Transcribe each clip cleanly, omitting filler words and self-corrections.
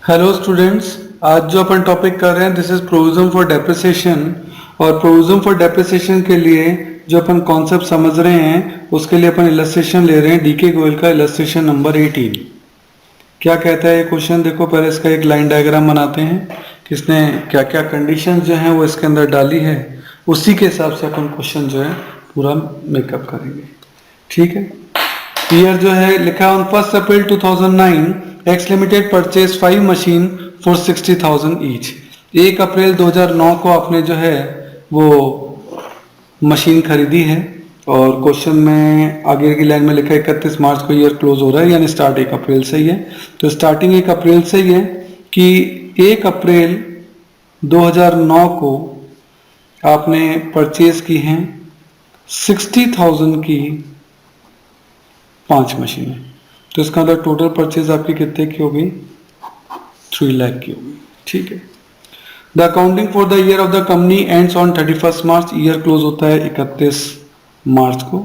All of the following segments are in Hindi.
हेलो स्टूडेंट्स, आज जो अपन टॉपिक कर रहे हैं this is provision for depreciation. और प्रोविजन फॉर डेप्रिसिएशन के लिए जो अपन कॉन्सेप्ट समझ रहे हैं उसके लिए अपन इलस्ट्रेशन ले रहे हैं डीके गोयल का इलस्ट्रेशन नंबर 18। क्या कहता है ये क्वेश्चन, देखो पहले इसका एक लाइन डायग्राम बनाते हैं, किसने क्या क्या कंडीशन जो है वो इसके अंदर डाली है, उसी के हिसाब से अपन क्वेश्चन जो है पूरा मेकअप करेंगे। ठीक है, ईयर जो है लिखा on 1 April 2009 x limited purchase 5 machine for 60,000 each. 1 अप्रैल 2009 को आपने जो है वो मशीन खरीदी है। और क्वेश्चन में आगे की लाइन में लिखा है 31 मार्च को ईयर क्लोज हो रहा है, यानी स्टार्ट 1 अप्रैल से ही है। तो स्टार्टिंग 1 अप्रैल से ही है कि 1 अप्रैल 2009 को आपने परचेज की हैं 60,000 की 5 मशीनें। तो इसका मतलब टोटल परचेज आपकी कितने की होगी, 3 लाख की होगी। ठीक है, the accounting for the year of the company ends on 31 March. Year close होता है 31 मार्च को,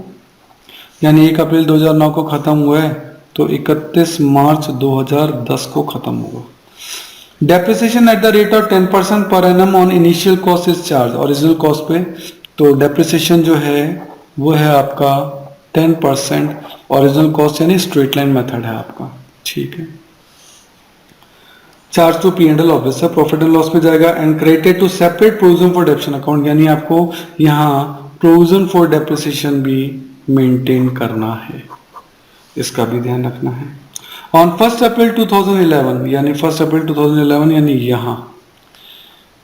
यानी 1 अप्रैल 2009 को खत्म हुआ है तो 31 मार्च 2010 को खत्म होगा। Depreciation at the rate of 10% per annum on initial cost is charge. Original cost पे तो डेप्रिसिएशन जो है वो है आपका 10% ओरिजिनल कॉस्ट, यानी स्ट्रेट लाइन मेथड है आपका। ठीक है, charge to P and L obvious है, प्रॉफिट एंड लॉस पे जाएगा। And credited to separate provision for depreciation account, यानी आपको यहाँ प्रोविजन फॉर डेप्रिसिएशन भी मेंटेन करना है, इसका भी ध्यान रखना है। ऑन 1 अप्रैल 2011, यानी 1 अप्रैल 2011, यानी यहाँ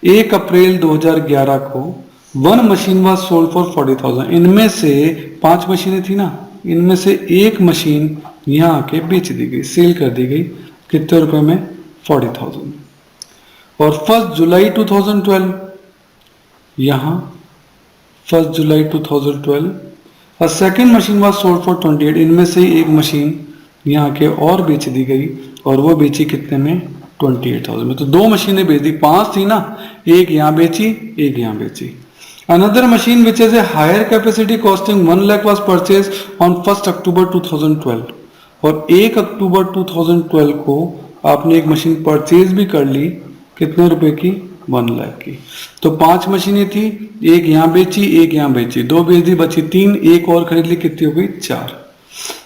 1 अप्रैल 2011 को 1 मशीन वॉज सोल्ड फॉर 40,000। इनमें से 5 मशीनें थी ना, इनमें से एक मशीन यहाँ आके बेच दी गई, सेल कर दी गई। कितने रुपए में, 40,000। और 1 जुलाई 2012, यहाँ 1 जुलाई 2012 second machine was sold for 28। इनमें से एक मशीन यहाँ के और बेच दी गई, और वो बेची कितने में, 28,000 में। तो 2 मशीनें बेच दी, 5 थी ना, एक यहाँ बेची एक यहाँ बेची। Another machine which has a higher capacity costing 1 lakh was purchased on 1 October 2012। और 1 अक्टूबर 2012 को आपने एक मशीन परचेज भी कर ली, कितने रुपए की, 1 लाख की। तो 5 मशीनें थी, एक यहाँ बेची एक यहाँ बेची, 2 बेच दी, बची 3, एक और खरीद ली, कितनी हो गई, 4।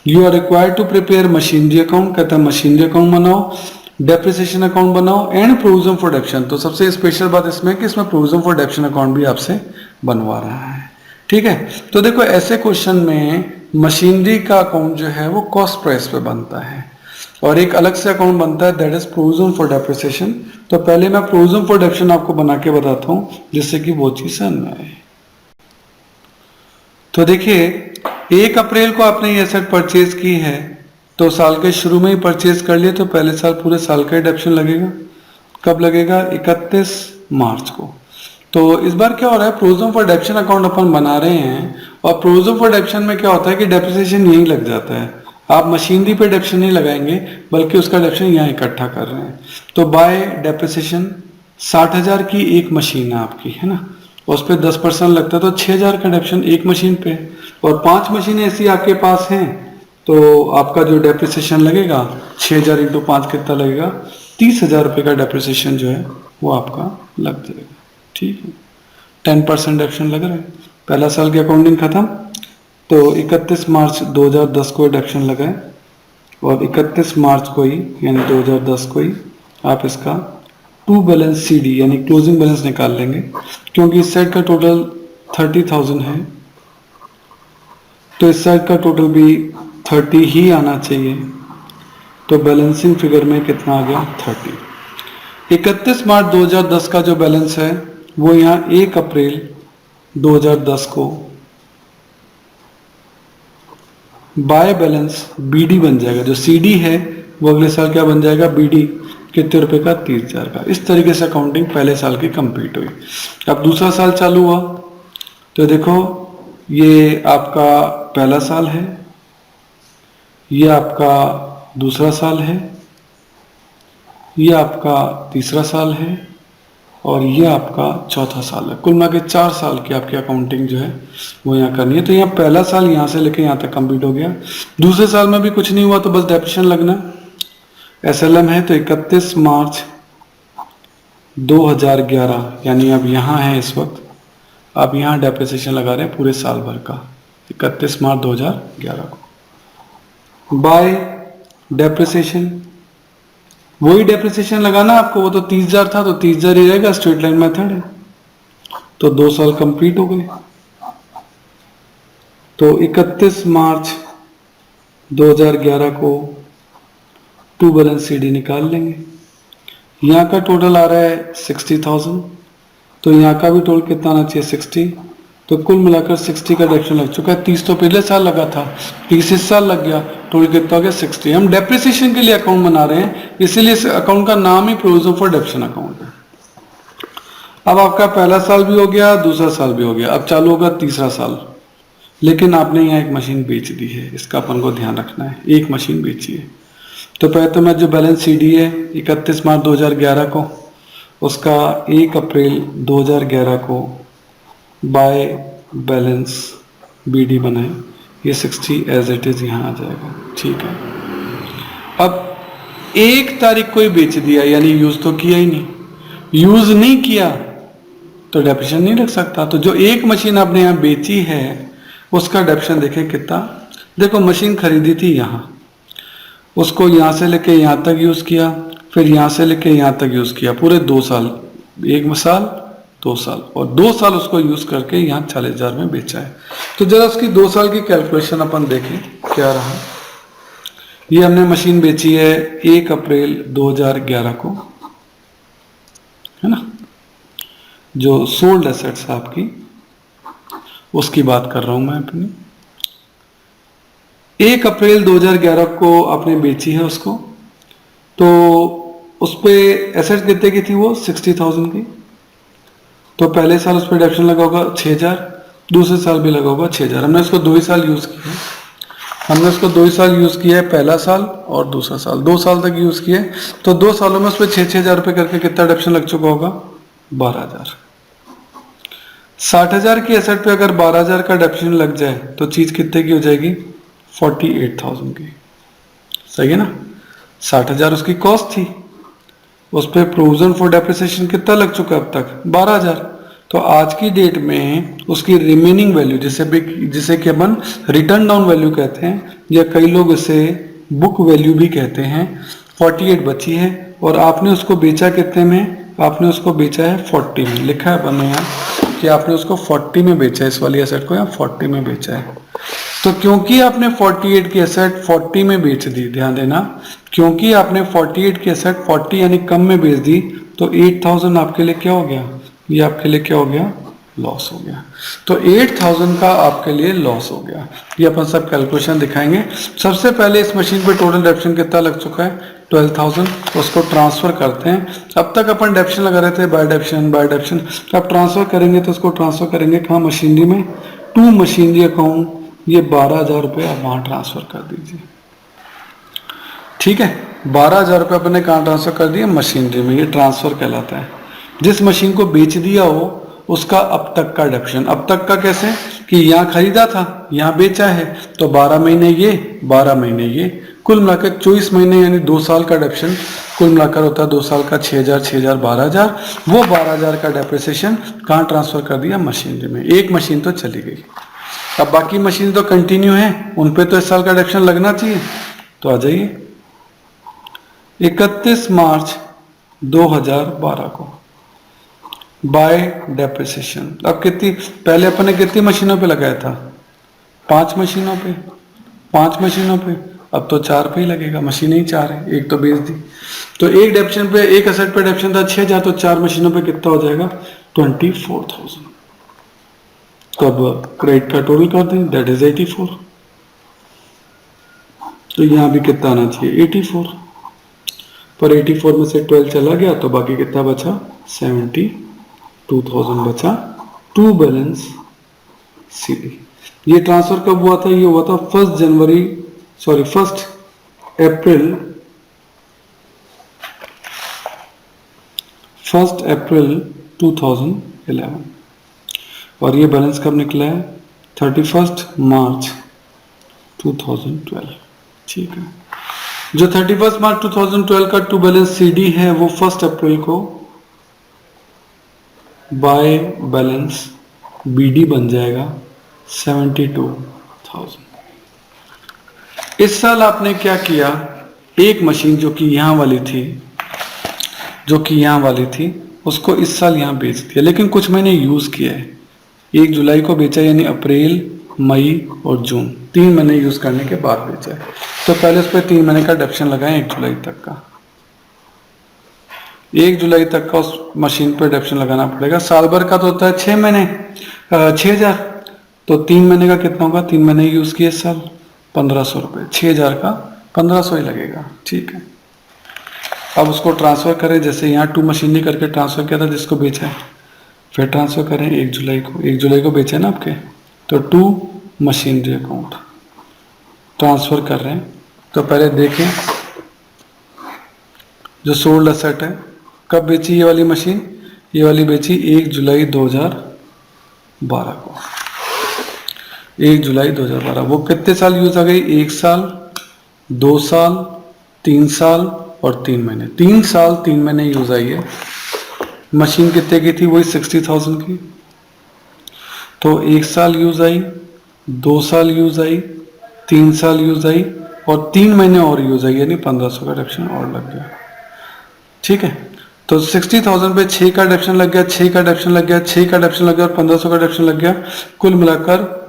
You are required to prepare machinery account, कहता है मशीनरी अकाउंट बनाओ, डेप्रिसिएशन अकाउंट बनाओ एंड प्रोविजन फॉर डेप्रिसिएशन। तो सबसे स्पेशल बात इसमें कि इसमें प्रोविजन फॉर डेप्रिसिएशन अकाउंट भी आपसे बनवा रहा है। ठीक है, तो देखो ऐसे क्वेश्चन में मशीनरी का अकाउंट जो है वो कॉस्ट प्राइस पे बनता है, और एक अलग से अकाउंट बनता है that is provision for depreciation. तो पहले मैं प्रोविजन फॉर डेप्रिसिएशन आपको बना के बताता हूं जिससे कि वो चीज समझ में आए। तो देखिए 1 अप्रैल को आपने ये एसेट परचेज की है, तो साल के शुरू में ही परचेज कर लिए, तो पहले साल पूरे साल का डेप्रिसिएशन लगेगा। कब लगेगा, 31 मार्च को। तो इस बार क्या हो रहा है, प्रोविजन फॉर डेप्रिसिएशन अकाउंट अपन बना रहे हैं, और प्रोविजन फॉर डेप्रिसिएशन में क्या होता है कि डेप्रिसिएशन यहीं लग जाता है। आप मशीनरी पे डेप्रिसिएशन नहीं लगाएंगे, बल्कि उसका डेप्रिसिएशन यहाँ इकट्ठा कर रहे हैं। तो बाय डेप्रिसिएशन 60,000 की एक मशीन है आपकी, है ना, उस पर 10% लगता है, तो 6,000 का डेप्रिसिएशन एक मशीन पे। और 5 मशीनें ऐसी आपके पास हैं, तो आपका जो डेप्रिसिएशन लगेगा 6,000 इंटू 5 कितना लगेगा, 30,000 रुपये का डेप्रिसिएशन जो है वो आपका लग जाएगा। ठीक है, 10% डेप्रिसिएशन लग रहा है। पहला साल की अकाउंटिंग खत्म, तो 31 मार्च 2010 को डेप्रिसिएशन लगा है, और 31 मार्च को ही यानी 2010 को ही आप इसका टू बैलेंस सीडी यानी क्लोजिंग बैलेंस निकाल लेंगे, क्योंकि इस साइड का टोटल 30,000 है, तो इस साइड का टोटल भी 30 ही आना चाहिए। तो बैलेंसिंग फिगर में कितना आ गया, 30। 31 मार्च 2010 का जो बैलेंस है वो यहाँ 1 अप्रैल 2010 को बाय बैलेंस बीडी बन जाएगा। जो सीडी है वो अगले साल क्या बन जाएगा, बीडी, कितने रुपए का, 30,000 का। इस तरीके से अकाउंटिंग पहले साल की कंप्लीट हुई। अब दूसरा साल चालू हुआ, तो देखो ये आपका पहला साल है, ये आपका दूसरा साल है, ये आपका तीसरा साल है, और ये आपका चौथा साल है। कुल मिला के 4 साल की आपकी अकाउंटिंग जो है वो यहाँ करनी है। तो यहाँ पहला साल यहाँ से लेके यहाँ तक कंप्लीट हो गया। दूसरे साल में भी कुछ नहीं हुआ, तो बस डेप्रिसिएशन लगना। SLM है तो 31 मार्च 2011, यानी अब यहाँ है इस वक्त, आप यहाँ डेप्रिसिएशन लगा रहे हैं पूरे साल भर का, 31 मार्च 2011 को। बाय डेप्रिसिएशन, वही डेप्रिसिएशन लगाना आपको, वो तो 30,000 था तो 30,000 ही रहेगा, स्ट्रेट लाइन मेथड है। तो 2 साल कंप्लीट हो गए, तो 31 मार्च 2011 को टू बैलेंस CD निकाल लेंगे। यहाँ का टोटल आ रहा है 60,000, तो यहाँ का भी टोटल कितना आना चाहिए 60, तो कुल मिलाकर 60 का डेप्रिसिएशन लग चुका है। 30 तो पिछले साल लगा था, 30 इस साल लग गया, टोटल कितना हो गया 60। हम डेप्रिसिएशन के लिए अकाउंट बना रहे हैं, इसीलिए इस अकाउंट का नाम ही प्रोविजन फॉर डेप्रिसिएशन अकाउंट है। अब आपका पहला साल भी हो गया, दूसरा साल भी हो गया, अब चालू होगा तीसरा साल। लेकिन आपने यहाँ एक मशीन बेच दी है, इसका अपन को ध्यान रखना है, एक मशीन बेची है। तो पहले तो मैं जो बैलेंस CD है 31 मार्च 2011 को, उसका 1 अप्रैल 2011 को बाय बैलेंस BD बनाए, ये 60 एज इट इज यहाँ आ जाएगा, ठीक है। अब 1 तारीख को ही बेच दिया, यानी यूज तो किया ही नहीं, यूज नहीं किया तो डेप्रिसिएशन नहीं लग सकता। तो जो एक मशीन आपने यहाँ बेची है उसका डेप्रिसिएशन देखें कितना। देखो मशीन खरीदी थी यहाँ, उसको यहाँ से लेके यहाँ तक यूज किया, फिर यहाँ से लेके यहाँ तक यूज किया, पूरे 2 साल, 1 साल 2 साल, और 2 साल उसको यूज करके यहाँ 40,000 में बेचा है। तो जरा उसकी 2 साल की कैलकुलेशन अपन देखें क्या रहा। ये हमने मशीन बेची है 1 अप्रैल 2011 को, है ना, जो सोल्ड एसेट्स आपकी, उसकी बात कर रहा हूं मैं अपनी। 1 अप्रैल 2011 को आपने बेची है उसको, तो उस पे एसेट कितने की थी वो 60,000 की, तो पहले साल उस पर डेप्रिसिएशन लगा होगा 6,000, दूसरे साल भी लगा होगा 6,000। हमने उसको 2 ही साल यूज किया है, हमने उसको 2 ही साल यूज किया है, पहला साल और दूसरा साल, 2 साल तक यूज किया है। तो 2 सालों में उस पर 6,000 रुपये करके कितना डेप्रिसिएशन लग चुका होगा 12,000। 60,000 की एसेट पे अगर 12,000 का डेप्रिसिएशन लग जाए तो चीज कितने की हो जाएगी 48,000 की, सही है ना। 60,000 उसकी कॉस्ट थी, उस पर प्रोविजन फॉर डेप्रिसिएशन कितना लग चुका है अब तक 12,000। तो आज की डेट में उसकी रिमेनिंग वैल्यू, जिसे कि अपन रिटर्न डाउन वैल्यू कहते हैं, या कई लोग इसे बुक वैल्यू भी कहते हैं, 48 बची है। और आपने उसको बेचा कितने में, आपने उसको बेचा है 40 में, लिखा है अपन ने यहाँ कि आपने उसको 40 में बेचा है, इस वाली एसेट को यहाँ 40 में बेचा है। तो क्योंकि आपने 48 की एसेट 40 में बेच दी, ध्यान देना, क्योंकि आपने 48 की एसेट 40 यानी कम में बेच दी, तो 8,000 आपके लिए क्या हो गया, ये आपके लिए क्या हो गया, लॉस हो गया। तो 8,000 का आपके लिए लॉस हो गया। ये अपन सब कैलकुलेशन दिखाएंगे। सबसे पहले इस मशीन पे टोटल डेप्रिसिएशन कितना लग चुका है 12,000, उसको ट्रांसफर करते हैं। अब तक अपन डेप्रिसिएशन लगा रहे थे बाय डेप्रिसिएशन, अब ट्रांसफर करेंगे तो उसको ट्रांसफर करेंगे कहाँ, मशीनरी में, टू मशीनरी अकाउंट। ये 12,000 रुपये आप वहां ट्रांसफर कर दीजिए, ठीक है। 12,000 रुपये अपने कहाँ ट्रांसफर कर दिए, मशीनरी में, ये ट्रांसफर कहलाता है। जिस मशीन को बेच दिया हो उसका अब तक का डेप्रिसिएशन, अब तक का कैसे कि यहाँ खरीदा था, यहाँ बेचा है, तो 12 महीने ये, 12 महीने ये, कुल मिलाकर 24 महीने यानी 2 साल का डेप्रिसिएशन कुल मिलाकर होता है 2 साल का 6,000, 6,000, 12,000। वो 12,000 का डेप्रिसिएशन कहाँ ट्रांसफर कर दिया, मशीनरी में। एक मशीन तो चली गई, अब बाकी मशीन तो कंटिन्यू है, उन पे तो इस साल का डेप्रिसिएशन लगना चाहिए। तो आ जाइए 31 मार्च 2012 को बाय डेप्रिसिएशन। अब कितनी, पहले अपन ने कितनी मशीनों पे लगाया था, 5 मशीनों पे, 5 मशीनों पे, अब तो 4 पे ही लगेगा, मशीनें ही 4 है, एक तो बेच दी। तो एक डेप्रिसिएशन पे, एक एसेट पे डेप्रिसिएशन था 6,000, तो 4 मशीनों पे कितना हो जाएगा 24,000। तो अब क्रेडिट का टोटल कर दें, दैट इज 84। तो यहां भी कितना आना चाहिए 84, पर 84 में से 12 चला गया तो बाकी कितना बचा 72,000 बचा टू बैलेंस CD। ये ट्रांसफर कब हुआ था, ये हुआ था 1 अप्रैल 2011, और ये बैलेंस कब निकला है 31 मार्च 2012, ठीक है। जो 31 मार्च 2012 का टू बैलेंस सीडी है वो 1 अप्रैल को बाय बैलेंस बीडी बन जाएगा 72,000। इस साल आपने क्या किया, एक मशीन जो कि यहाँ वाली थी उसको इस साल यहाँ बेच दिया, लेकिन कुछ महीने यूज किया है। 1 जुलाई को बेचा, यानी अप्रैल, मई और जून 3 महीने यूज करने के बाद बेचा है। तो पहले उस पर 3 महीने का डिडक्शन लगाएं 1 जुलाई तक का। 1 जुलाई तक का उस मशीन पर डिडक्शन लगाना पड़ेगा। साल भर का तो होता है 6 महीने, 6,000, तो 3 महीने का कितना होगा, 3 महीने यूज किए साल, 1500 रुपये, 6,000 का 1500 ही लगेगा। ठीक है, अब उसको ट्रांसफर करें, जैसे यहाँ 2 मशीनरी करके ट्रांसफर किया था जिसको बेचा है, फिर ट्रांसफर करें 1 जुलाई को बेचे ना आपके, तो 2 मशीनरी अकाउंट ट्रांसफर कर रहे हैं। तो पहले देखें जो सोल्ड असेट है, कब बेची ये वाली मशीन, ये वाली बेची 1 जुलाई 2012 को, 1 जुलाई 2012। वो कितने साल यूज आ गई, 1 साल, 2 साल, 3 साल और 3 महीने, 3 साल 3 महीने यूज आई है। मशीन कितने की थी, वही 60,000 की। तो 1 साल यूज आई, 2 साल यूज आई, 3 साल यूज आई और 3 महीने और यूज आई, यानी 1500 का डिडक्शन और लग गया। ठीक है, तो 60,000 पे 6 का डिडक्शन लग गया, 6 का डिडक्शन लग गया, 6 का डिडक्शन लग गया और 1500 का डिडक्शन लग गया। कुल मिलाकर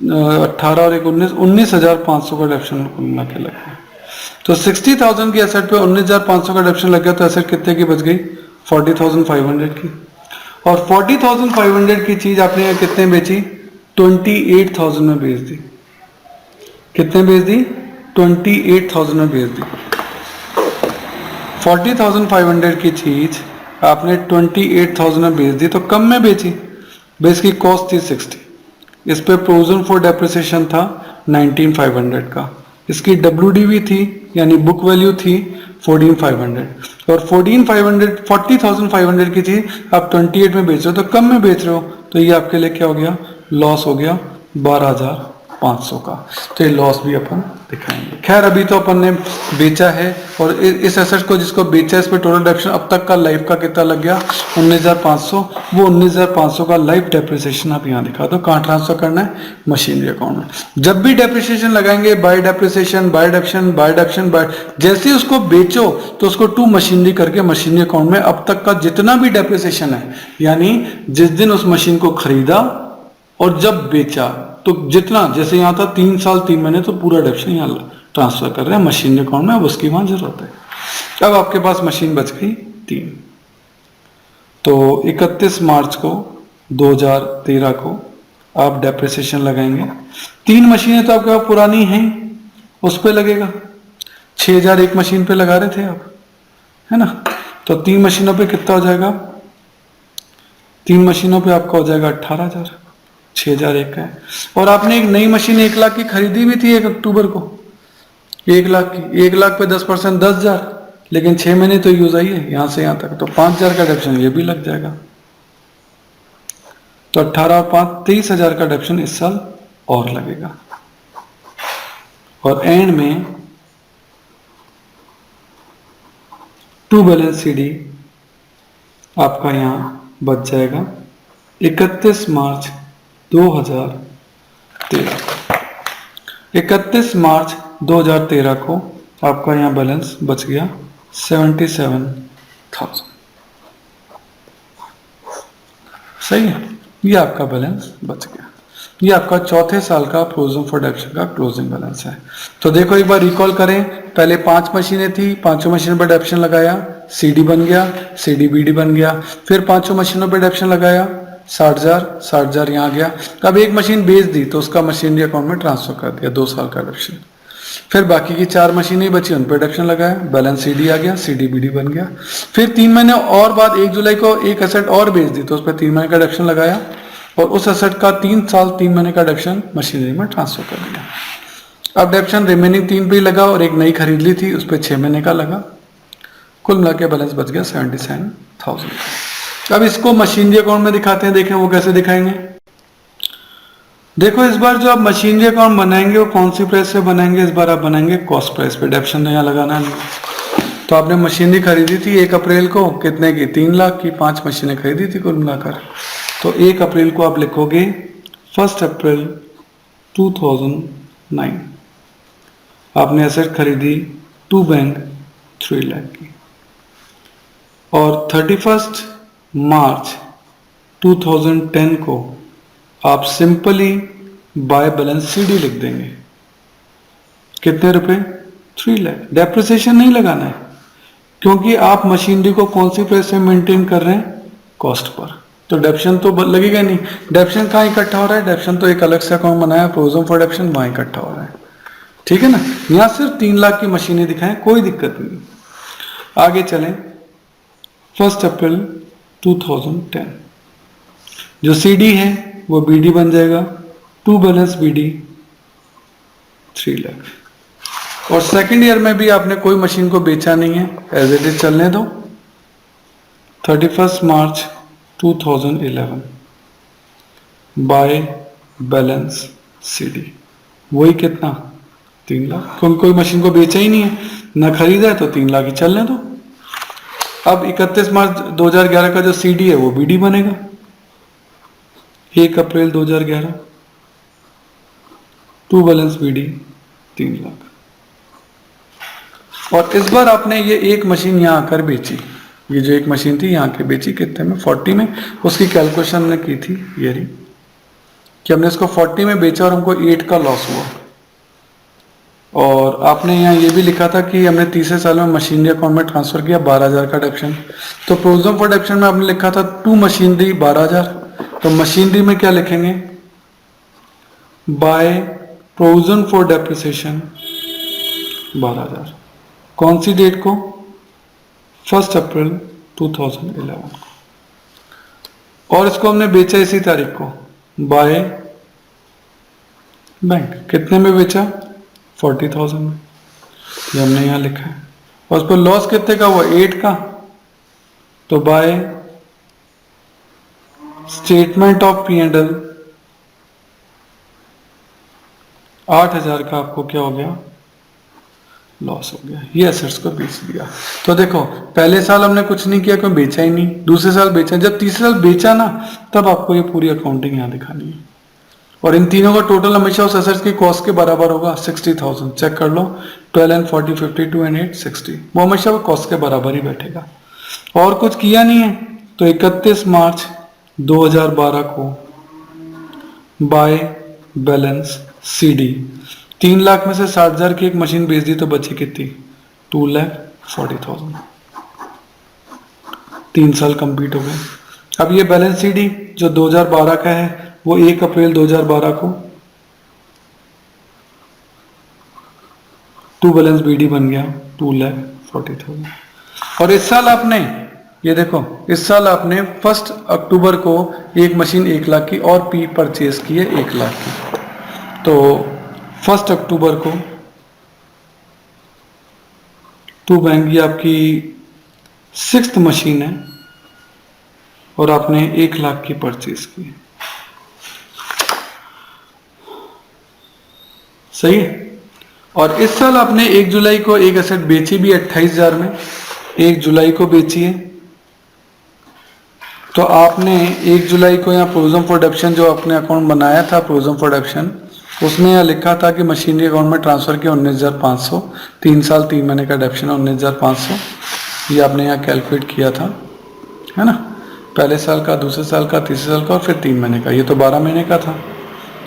18 और 19,500 का डिडक्शन कुल मिला के लग गया। तो 60,000 की एसेट पे 19,500 का डिडक्शन लग गया, तो एसेट कितने की बच गई, 40,500 की। और 40,500 की चीज आपने कितने बेची, 28,000 में बेच दी। कितने बेच दी, 28,000 में बेच दी। 40,500 की चीज आपने 28,000 में बेच दी, तो कम में बेची। बेस की कॉस्ट थी 60, इस पे प्रोविजन फॉर डेप्रिसिएशन था 19,500 का, इसकी WDV थी यानी बुक वैल्यू थी 14,500, और 40,500 की चीज आप 28 में बेच रहे हो, तो कम में बेच रहे हो, तो ये आपके लिए क्या हो गया, लॉस हो गया 12,500 का। तो ये लॉस भी अपन दिखाएंगे। खैर अभी तो अपन ने बेचा है, और इस एसेट को जिसको बेचा है इस पे टोटल डेप्रिसिएशन अब तक का लाइफ का कितना लग गया, 19,500। वो 19,500 का लाइफ डेप्रिसिएशन आप यहाँ दिखा दो। कहाँ ट्रांसफर करना है, मशीनरी अकाउंट में। जब भी डेप्रिसिएशन लगाएंगे, by depreciation, by deduction, by deduction, by, जैसे ही उसको बेचो तो उसको 2 मशीनरी करके मशीनरी अकाउंट में अब तक का जितना भी डेप्रिसिएशन है, यानी जिस दिन उस मशीन को खरीदा और जब बेचा, तो जितना, जैसे यहाँ था 3 साल 3 महीने, तो पूरा डिडक्शन यहाँ ट्रांसफर कर रहे हैं मशीन अकाउंट में। अब उसकी वहां जरूरत है। अब आपके पास मशीन बच गई 3। तो 31 मार्च को 2013 को आप डेप्रिसिएशन लगाएंगे। 3 मशीनें तो आपके पास पुरानी हैं, उस पर लगेगा। 6,000 एक मशीन पे लगा रहे थे आप, है ना, तो 3 मशीनों पे कितना हो जाएगा, 3 मशीनों पे आपका हो जाएगा 18,000, 6,000 एक का है। और आपने एक नई मशीन 1 लाख की खरीदी भी थी 1 अक्टूबर को, 1 लाख की, 1 लाख पे 10%, 10,000, लेकिन 6 महीने तो यूज आई है यहां से यहां तक, तो 5,000 का डिडक्शन ये भी लग जाएगा। तो 18 और 5 23,000 का डिडक्शन इस साल और लगेगा। और एंड में टू बैलेंस सीडी आपका यहां बच जाएगा 31 मार्च 2013। 31 मार्च 2013 को आपका यहां बैलेंस बच गया 77,000। सही है, ये आपका बैलेंस बच गया। ये आपका चौथे साल का प्रोविजन फॉर डेप्ट का क्लोजिंग बैलेंस है। तो देखो एक बार रिकॉल करें, पहले 5 मशीनें थी, 5 मशीनों पर डेप्शन लगाया, सीडी बन गया, सीडी बीडी बन गया, फिर 5 मशीनों पर डेप्शन लगाया, 60,000 यहाँ गया। अब एक मशीन बेच दी तो उसका मशीनरी अकाउंट में ट्रांसफर कर दिया, 2 साल का डेप्शन। फिर बाकी की 4 मशीनें बची, उन पर डेप्शन लगाया, बैलेंस सीडी आ गया, सीडी बीडी बन गया। फिर 3 महीने और बाद 1 जुलाई को एक एसेट और बेच दी तो उस पर 3 महीने का डेप्शन लगाया, और उस एसेट का 3 साल 3 महीने का डेप्शन मशीनरी में ट्रांसफर कर दिया। अब डेप्शन रिमेनिंग 3 पे लगा, और एक नई खरीद ली थी उस पर 6 महीने का लगा। कुल मिला के बैलेंस बच गया 77,000। अब इसको मशीनरी अकाउंट में दिखाते हैं, देखें वो कैसे दिखाएंगे। देखो इस बार जो आप मशीनरी अकाउंट बनाएंगे वो कौन सी प्राइस पे बनाएंगे, इस बार आप बनाएंगे कॉस्ट प्राइस पे, डेप्शन यहाँ लगाना नहीं। तो आपने मशीनरी खरीदी थी 1 अप्रैल को, कितने की, 3 लाख की, 5 मशीनें खरीदी थी कुल मिलाकर। तो 1 अप्रैल को आप लिखोगे 1 अप्रैल 2009 आपने एसेट खरीदी टू बैंक 3 लाख की, और 31 मार्च 2010 को आप सिंपली बाय बैलेंस सीडी लिख देंगे। कितने रुपए, 3 लाख। डेप्रिसिएशन नहीं लगाना है, क्योंकि आप मशीनरी को कौन सी प्राइस में मेंटेन कर रहे हैं, कॉस्ट पर। तो डेप्शन तो लगेगा नहीं। डेप्शन कहाँ इकट्ठा हो रहा है, डेप्शन तो एक अलग से अकाउंट बनाया प्रोविजन फॉर डेप्शन, वहां इकट्ठा हो रहा है। ठीक है ना। यहां सिर्फ 3 लाख की मशीनें दिखाएं, कोई दिक्कत नहीं। आगे चलें, 1 अप्रैल 2010 जो सीडी है वो बीडी बन जाएगा, टू बैलेंस बीडी 3 लाख। और सेकेंड ईयर में भी आपने कोई मशीन को बेचा नहीं है, एज इट इज चलने दो। 31 मार्च 2011 बाय बैलेंस सीडी, वही कितना, 3 लाख, क्योंकि कोई मशीन को बेचा ही नहीं है ना खरीदा है, तो 3 लाख ही चलने दो। अब 31 मार्च 2011 का जो सीडी है वो बीडी बनेगा, 1 अप्रैल 2011 टू बैलेंस बीडी 3 लाख। और इस बार आपने ये एक मशीन यहाँ आकर बेची, ये जो एक मशीन थी यहाँ के बेची, कितने में, 40 में। उसकी कैलकुलेशन हमने की थी ये रही, कि हमने इसको 40 में बेचा और हमको 8 का लॉस हुआ। और आपने यहाँ ये भी लिखा था कि हमने तीसरे साल में मशीनरी अकाउंट में ट्रांसफर किया 12,000 का डेप्शन। तो प्रोविजन फॉर डेप्शन में आपने लिखा था टू मशीनरी 12,000, तो मशीनरी में क्या लिखेंगे, बाय प्रोविजन फॉर डेप्रिसिएशन 12,000। कौन सी डेट को, 1 अप्रैल 2011 को। और इसको हमने बेचा इसी तारीख को बाय बैंक। कितने में बेचा, 40,000 में, ये हमने यहां लिखा है। और उस पर लॉस कितने का हुआ, 8 का। तो बाय स्टेटमेंट ऑफ P&L 8,000 का आपको क्या हो गया, लॉस हो गया। ये एसेट्स को बेच दिया। तो देखो पहले साल हमने कुछ नहीं किया, क्यों, बेचा ही नहीं। दूसरे साल बेचा, जब तीसरे साल बेचा ना, तब आपको ये पूरी अकाउंटिंग यहां दिखानी है। और इन तीनों का टोटल हमेशा उस एसेट्स की कॉस्ट के बराबर होगा, 60,000। चेक कर लो, 12 and 40, 52 and 8, 60, वो हमेशा वो कॉस्ट के बराबर ही बैठेगा। और कुछ किया नहीं है, तो 31 मार्च 2012 को बाय बैलेंस सीडी 3 लाख में से 60,000 की एक मशीन बेच दी, तो बची कितनी, 2,40,000। 3 साल कंप्लीट हो गए। अब ये बैलेंस सीडी जो 2012 का है, वो 1 अप्रैल 2012 को टू बैलेंस बीडी बन गया 2,40,000। और इस साल आपने, ये देखो, इस साल आपने 1 अक्टूबर को एक मशीन 1 लाख की और पी परचेज की है 1 लाख की। तो 1 अक्टूबर को टू बैंक, ये आपकी 6th मशीन है और आपने 1 लाख की परचेज की, सही है। और इस साल आपने 1 जुलाई को एक एसेट बेची भी 28,000 में, 1 जुलाई को बेची है। तो आपने 1 जुलाई को यहाँ प्रोविजन फॉर डेप्शन जो आपने अकाउंट बनाया था, प्रोविजन फॉर डेप्शन, उसमें यहाँ लिखा था कि मशीनरी अकाउंट में ट्रांसफर किया 19,500, 3 साल 3 महीने का डेप्शन है 19,500। ये आपने यहाँ कैलकुलेट किया था, है ना, पहले साल का, दूसरे साल का, तीसरे साल का, और फिर 3 महीने का। ये तो 12 महीने का था,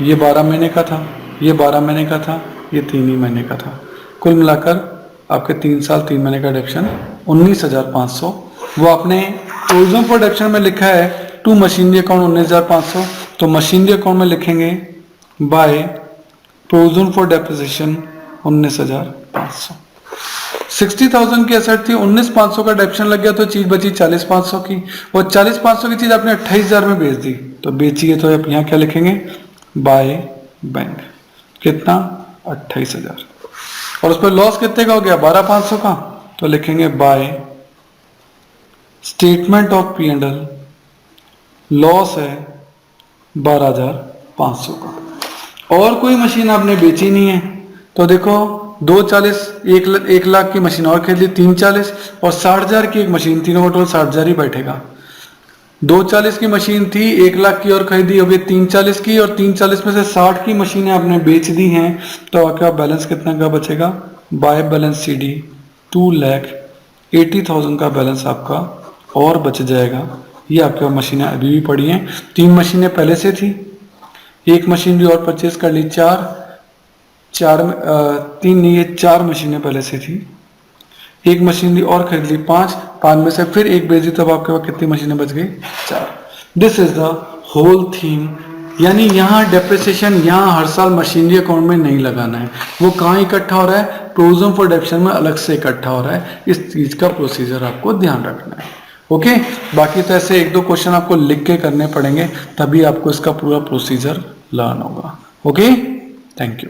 ये 12 महीने का था, ये 12 महीने का था, ये 3 ही महीने का था। कुल मिलाकर आपके 3 साल 3 महीने का डेप्शन 19,500। वो आपने प्रोविजन फॉर डेप्शन में लिखा है टू मशीनरी अकाउंट 19,500, तो मशीनरी अकाउंट में लिखेंगे बाय प्रोविजन फॉर डेप्रिसिएशन 19,500। 60,000 की एसेट थी, 19,500 का डेप्शन लग गया, तो चीज बची 40,500 की। और 40,500 की चीज आपने 28,000 में बेच दी, तो बेची है, तो आप यहाँ क्या लिखेंगे, बाय बैंक। कितना, 28,000। और उस पर लॉस कितने का हो गया, 12,500 का, तो लिखेंगे by statement of P&L loss है 12,500 का। और कोई मशीन आपने बेची नहीं है, तो देखो 240, 1 लाख की मशीन और खरीद ली, 340, और 60,000 की एक मशीन, तीनों का टोटल 60,000 ही बैठेगा। 240 की मशीन थी, 1 लाख की और खरीदी, अभी 340 की, और 340 में से 60 की मशीनें आपने बेच दी हैं, तो आपका बैलेंस कितना का बचेगा? बाय बैलेंस CD 2,80,000 का बैलेंस आपका और बच जाएगा। ये आपके मशीनें अभी भी पड़ी हैं, 3 मशीनें पहले से थी, एक मशीन भी और परचेज कर ली, तीन नहीं, ये 4 मशीनें पहले से थी, एक मशीन भी और खरीद ली, 5 में से फिर एक बेच दी, तब आपके पास कितनी मशीनें बच गई? 4। This is the whole theme. यानी यहाँ डेप्रिसिएशन यहाँ हर साल मशीनरी अकाउंट में नहीं लगाना है, वो कहाँ इकट्ठा हो रहा है? प्रोविजन फॉर डेप्रिसिएशन में अलग से इकट्ठा हो रहा है। इस चीज का प्रोसीजर आपको ध्यान रखना है। ओके, बाकी तो ऐसे 1-2 क्वेश्चन आपको लिख के करने पड़ेंगे, तभी आपको इसका पूरा प्रोसीजर लर्न होगा। Okay, thank you.